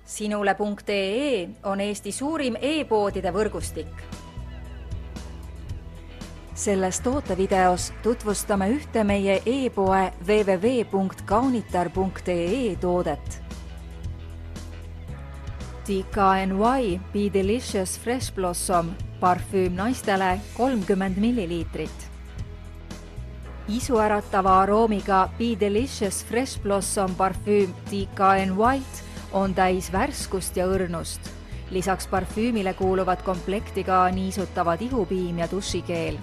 Sinule.ee on Eesti suurim e-poodide võrgustik. Selles tootevideos tutvustame ühte meie e-poe www.kaunitar.ee toodet. DKNY Be Delicious Fresh Blossom parfüüm naistele 30 milliliitrit. Isuäratava aroomiga Be Delicious Fresh Blossom parfüüm DKNY on täis värskust ja õrnust. Lisaks parfüümile kuuluvad komplekti ka niisutavad ihupiim ja dušikeel.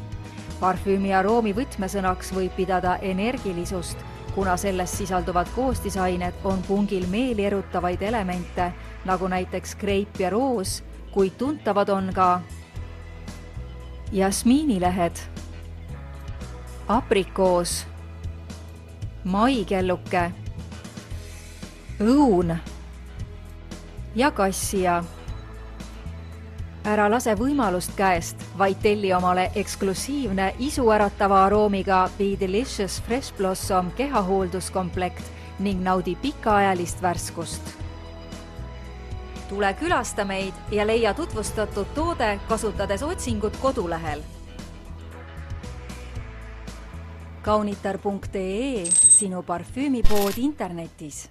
Parfüümi aroomi võtmesõnaks võib pidada energilisust, kuna selles sisalduvad koostisained on pungil meeli erutavaid elemente, nagu näiteks kreip ja roos, kuid tuntavad on ka jasmiinilehed, aprikoos, maikelluke, õun ja kassia. Ära lase võimalust käest, vaid telli omale eksklusiivne isuäratava aroomiga Be Delicious Fresh Blossom kehahoolduskomplekt ning naudi pikaajalist värskust. Tule külasta meid ja leia tutvustatud toode kasutades otsingut kodulehel. Kaunitar.ee, sinu parfüümipood internetis.